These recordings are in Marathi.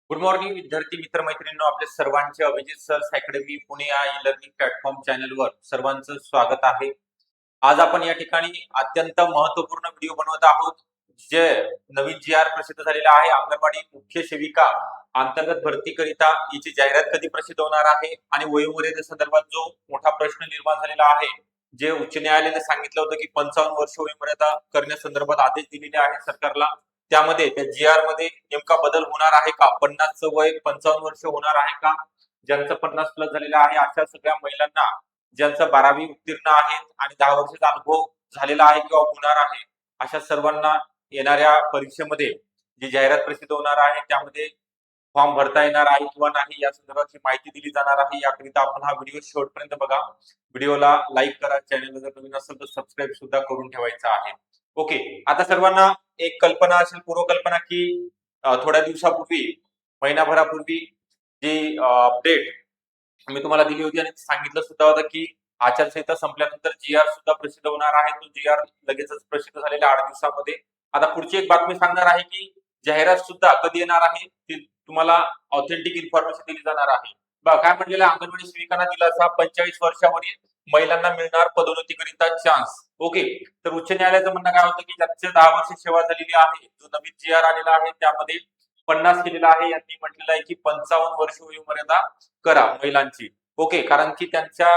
गुड मॉर्निंग विद्यार्थी मित्र मैत्रिणींनो, आपले सर्वांचे अभिजित सर्स अकॅडमी पुणे या ई लर्निंग प्लॅटफॉर्म चॅनलवर सर्वांचं स्वागत आहे. आज आपण या ठिकाणी अत्यंत महत्त्वपूर्ण व्हिडिओ बनवत आहोत. जे नवीन जी आर प्रसिद्ध झालेला आहे अंगणवाडी मुख्य सेविका अंतर्गत भरतीकरिता याची जाहिरात कधी प्रसिद्ध होणार आहे आणि वयोमर्यादे संदर्भात जो मोठा प्रश्न निर्माण झालेला आहे, जे उच्च न्यायालयाने सांगितलं होतं की 55 वर्ष वयोमर्यादा करण्यासंदर्भात आदेश दिलेले आहे सरकारला. त्यामध्ये त्या जी आर मध्ये नेमका बदल होणार आहे का? 50चं वय 55 वर्ष होणार आहे का? ज्यांचं 50 प्लस झालेलं आहे अशा सगळ्या महिलांना, ज्यांचं 12वी उत्तीर्ण आहेत आणि 10 वर्षाचा अनुभव झालेला आहे किंवा होणार आहे, अशा सर्वांना येणाऱ्या परीक्षेमध्ये जी जाहिरात प्रसिद्ध होणार आहे त्यामध्ये फॉर्म भरता येणार आहे किंवा नाही या संदर्भाची माहिती दिली जाणार आहे. याकरिता आपण हा व्हिडिओ शेवटपर्यंत बघा. व्हिडिओला लाईक करा, चॅनलला जर नवीन असेल तर सबस्क्राईब सुद्धा करून ठेवायचं आहे. ओके, आता सर्वांना एक कल्पना असेल, पूर्वकल्पना, की थोड्या दिवसापूर्वी, महिनाभरापूर्वी जी अपडेट मी तुम्हाला दिली होती आणि सांगितलं सुद्धा होतं की आचारसंहिता संपल्यानंतर जी आर सुद्धा प्रसिद्ध होणार आहे. तो जी आर लगेचच प्रसिद्ध झालेल्या 8 दिवसामध्ये. आता पुढची एक बातमी सांगणार आहे की जाहिरात सुद्धा कधी येणार आहे, ती तुम्हाला ऑथेंटिक इन्फॉर्मेशन दिली जाणार आहे. बघा काय म्हटलेलं आहे, अंगणवाडी सेविकांना दिलासा, 45 वर्षावरील महिलांना मिळणार पदोन्नतीकरिता चान्स. ओके, तर उच्च न्यायालयाचं म्हणणं काय होतं की ज्यांचे 10 वर्ष सेवा झालेली आहे, जो नवीन जी आर आलेला आहे त्यामध्ये 50 केलेला आहे. यांनी म्हटलेलं आहे की 55 वर्ष वयोमर्यादा करा महिलांची. ओके, कारण की त्यांच्या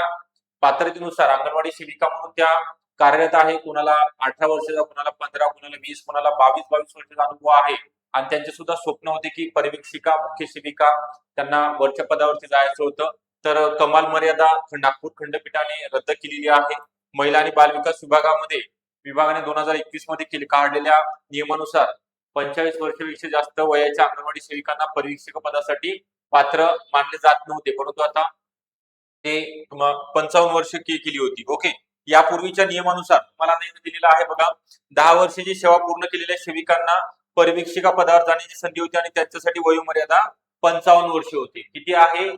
पात्रतेनुसार अंगणवाडी सेविका म्हणून त्या कार्यरत आहे. कोणाला 18 वर्षाचा, कोणाला 15, कोणाला 20, कोणाला 22 वर्षाचा अनुभव आहे आणि त्यांचे सुद्धा स्वप्न होते की पर्यवेक्षिका, मुख्य सेविका, त्यांना वरच्या पदावरती जायचं होतं. तर कमाल मर्यादा नागपूर खंडपीठाने रद्द केलेली आहे. महिला आणि बालविकास विभागाने 2021 मध्ये काढलेल्या नियमानुसार 45 वर्षापेक्षा जास्त वयाच्या अंगणवाडी सेविकांना पर्यवेक्षक पदासाठी पात्र मानले जात नव्हते, परंतु आता ते 55 वर्ष केली होती. ओके, यापूर्वीच्या नियमानुसार तुम्हाला दिलेला आहे बघा, 10 वर्षाची सेवा पूर्ण केलेल्या सेविकांना पर्यवेक्षिका पदावर जाण्याची संधी होती आणि त्यांच्यासाठी वयोमर्यादा 55 वर्ष होती. किती आहे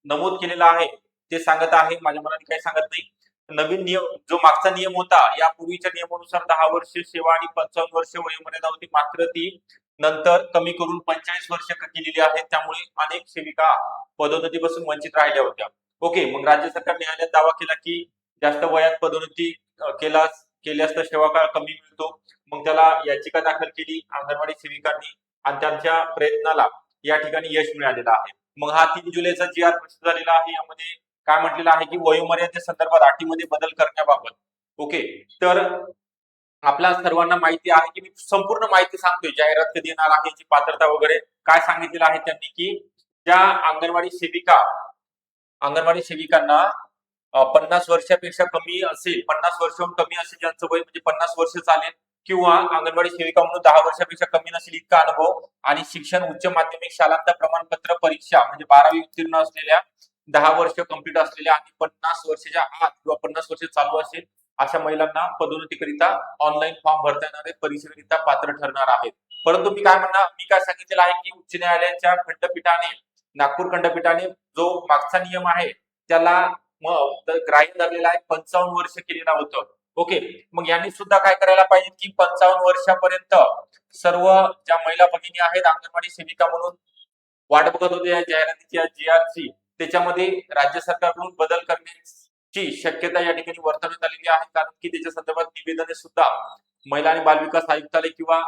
नमूद केलेला आहे ते सांगत आहे, माझ्या मनाने काही सांगत नाही. नवीन नियम, जो मागचा नियम होता, यापूर्वीच्या नियमानुसार 10 वर्ष सेवा आणि 55 वर्ष वयोमर्यादा होती, मात्र ती नंतर कमी करून 45 वर्ष केलेली आहे. त्यामुळे अनेक सेविका पदोन्नतीपासून वंचित राहिल्या होत्या. ओके, मग राज्य सरकार न्यायालयात दावा केला की जास्त वयात पदोन्नती केल्यास तर सेवा काळ कमी मिळतो. मग त्याला याचिका दाखल केली अंगणवाडी सेविकांनी आणि त्यांच्या प्रयत्नाला या ठिकाणी यश मिळालेलं आहे. मग हा 3 जुलैचा जी आर प्रसिद्ध झालेला आहे. यामध्ये काय म्हटलेलं आहे की वयोमर्यादे संदर्भात अटीमध्ये बदल करण्याबाबत. ओके, तर आपल्या सर्वांना माहिती आहे की मी संपूर्ण माहिती सांगतोय, जाहिरात कधी येणार आहे, याची पात्रता वगैरे काय सांगितलेलं आहे त्यांनी, की ज्या अंगणवाडी सेविकांना 50 वर्षापेक्षा कमी असेल, 50 वर्षाहून कमी असेल ज्यांचं वय, म्हणजे 50 वर्ष चालेल, किंवा अंगणवाडी सेविका म्हणून 10 वर्षापेक्षा कमी नसेल इतका अनुभव आणि शिक्षण उच्च माध्यमिक शालांत प्रमाणपत्र परीक्षा म्हणजे 12वी उत्तीर्ण असलेल्या, 10 वर्ष कंप्लीट असलेल्या आणि 50 वर्षाच्या आत किंवा 50 वर्ष चालू असेल अशा महिलांना पदोन्नतीकरिता ऑनलाईन फॉर्म भरता येणारे परीक्षेकरिता पात्र ठरणार आहेत. परंतु मी काय सांगितलेलं आहे की उच्च न्यायालयाच्या खंडपीठाने, नागपूर खंडपीठाने जो मागचा नियम आहे त्याला ग्राह्य धरलेला आहे, 55 वर्ष केलेला होतं. ओके, मग यांनी सुद्धा काय करायला पाहिजे की 55 वर्षापर्यंत सर्व ज्या महिला भगिनी आहेत अंगणवाडी सेविका म्हणून वाट बघत होते या जाहिरातीची, या जी-आरची, त्याच्यामध्ये राज्य सरकारकडून बदल करण्याची शक्यता या ठिकाणी वर्तवण्यात आलेली आहे. कारण की त्याच्या संदर्भात निवेदने सुद्धा महिला आणि बालविकास आयुक्तालय किंवा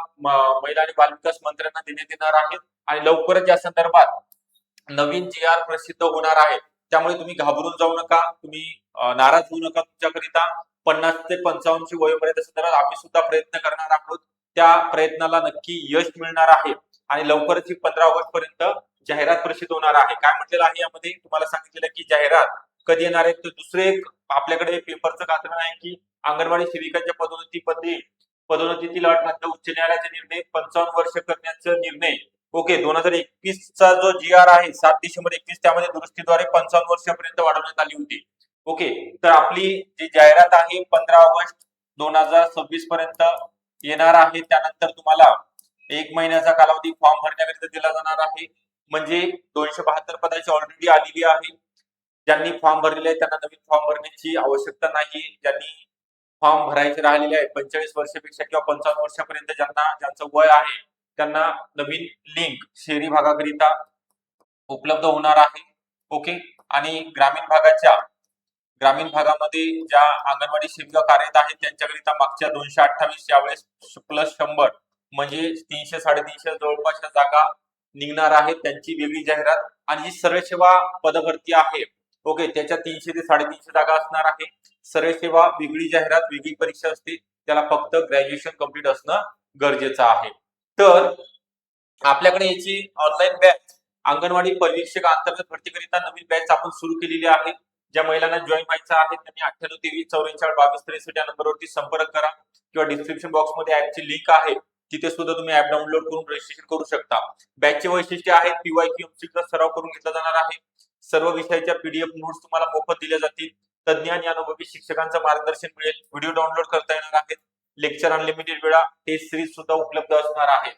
महिला आणि बालविकास मंत्र्यांना देण्यात येणार आहेत आणि लवकरच या संदर्भात नवीन जी-आर प्रसिद्ध होणार आहे. त्यामुळे तुम्ही घाबरून जाऊ नका, तुम्ही नाराज होऊ नका. तुमच्याकरिता 50 ते 55 ची वयोमर्यादा संदर्भात आम्ही सुद्धा प्रयत्न करणार आहोत. त्या प्रयत्नाला नक्की यश मिळणार आहे आणि लवकरच 15 ऑगस्ट पर्यंत जाहिरात प्रसिद्ध होणार आहे. काय म्हटलेलं आहे यामध्ये तुम्हाला सांगितलेलं की जाहिरात कधी येणार आहे. तर दुसरे एक आपल्याकडे पेपरचं कात्रण आहे की अंगणवाडी सेविकांच्या पदोन्नतीतील अट रद्द, उच्च न्यायालयाचा निर्णय, 55 वर्ष करण्याचा निर्णय. ओके, 2021 चा जो जी-आर आहे 7 डिसेंबर 21, त्यामध्ये दुरुस्तीद्वारे 55 वर्षापर्यंत वाढवण्यात आली होती. ओके, तर आपली जी जाहिरात आहे 15 ऑगस्ट 2026 पर्यंत येणार आहे. त्यानंतर तुम्हाला 1 महिन्याचा कालावधी फॉर्म भरण्याकरिता दिला जाणार आहे. म्हणजे 272 पदाची ऑलरेडी आलेली आहे. ज्यांनी फॉर्म भरलेले आहे त्यांना नवीन फॉर्म भरण्याची आवश्यकता नाही. ज्यांनी फॉर्म भरायचे राहिलेले आहे 45 वर्षापेक्षा किंवा 55 वर्षापर्यंत ज्यांचं वय आहे त्यांना नवीन लिंक शहरी भागाकरिता उपलब्ध होणार आहे. ओके. आणि ग्रामीण भागामध्ये ज्या अंगणवाडी सेविका कार्यरत आहेत त्यांच्याकरिता मागच्या 228 यावेळेस प्लस 100 म्हणजे 300 350 जवळपासच्या जागा निघणार आहेत. त्यांची वेगळी जाहिरात आणि जी सरळ सेवा पदभरती आहे ओके त्याच्या 300 ते 350 जागा असणार आहे. सरळ सेवा वेगळी जाहिरात वेगळी परीक्षा असते, त्याला फक्त ग्रॅज्युएशन कंप्लीट असणं गरजेचं आहे. तर आपल्याकडे याची ऑनलाईन बॅच अंगणवाडी पर्यवेक्षक अंतर्गत भरतीकरिता नवीन बॅच आपण सुरू केलेली आहे. ज्या महिलांना जॉईन व्हायचं आहे त्यांनी 9823442263 या नंबरवरती संपर्क करा किंवा डिस्क्रिप्शन बॉक्स मध्ये ऍपची लिंक आहे तिथे सुद्धा तुम्ही ऍप डाउनलोड करून रजिस्ट्रेशन करू शकता. बॅचचे वैशिष्ट्य आहेत पीवायक्यू एमसीक्यूचा सराव करून घेतला जाणार आहे. सर्व विषयाच्या पीडीएफ नोट्स तुम्हाला मोफत दिल्या जातील. तज्ञ आणि अनुभवी शिक्षकांचं मार्गदर्शन मिळेल. व्हिडिओ डाउनलोड करता येणार आहेत. लेक्चर अनलिमिटेड वेळा टेस्ट सिरीज सुद्धा उपलब्ध असणार आहे.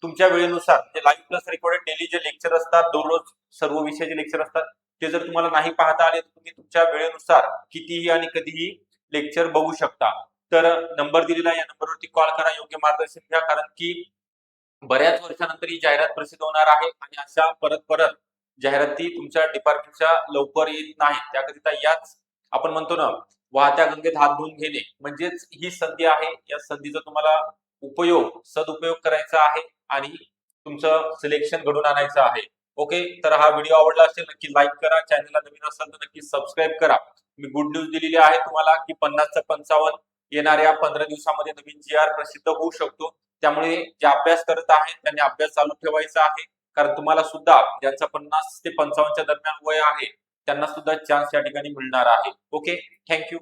तुमच्या वेळेनुसार म्हणजे लाईव्ह प्लस रेकॉर्डेड डेली जे लेक्चर असतात दररोज सर्व विषयाचे लेक्चर असतात ते जर तुम्हाला नाही पाहता आले तर तुम्ही तुमच्या वेळेनुसार कितीही आणि कधीही लेक्चर बघू शकता. तर नंबर दिलेला या नंबरवरती कॉल करा, योग्य मार्गदर्शन घ्या, कारण की बऱ्याच वर्षानंतर ही जाहिरात प्रसिद्ध होणार आहे आणि अशा परत परत जाहिराती तुमच्या डिपार्टमेंटच्या लवकर येत नाहीत. त्याकरिता याच आपण म्हणतो ना वाहत्या गंगेत हात धुवून घेणे म्हणजेच ही संधी आहे. या संधीचा तुम्हाला सदुपयोग करायचा आहे आणि तुमचं सिलेक्शन घडून आणायचं आहे. ओके. तर हा व्हिडिओ आवडला असेल नक्की लाईक करा, चॅनलला नवीन असाल तर नक्की सबस्क्राईब करा. मी गुड न्यूज दिलेली आहे तुम्हाला की 50चा 55 येणाऱ्या 15 दिवसामध्ये नवीन GR प्रसिद्ध होऊ शकतो. त्यामुळे जे अभ्यास करत आहेत त्यांनी अभ्यास चालू ठेवायचा आहे, कारण तुम्हाला सुद्धा ज्यांचा 50 ते 55च्या दरम्यान वय आहे त्यांना सुद्धा चान्स या ठिकाणी मिळणार आहे. ओके. थँक्यू.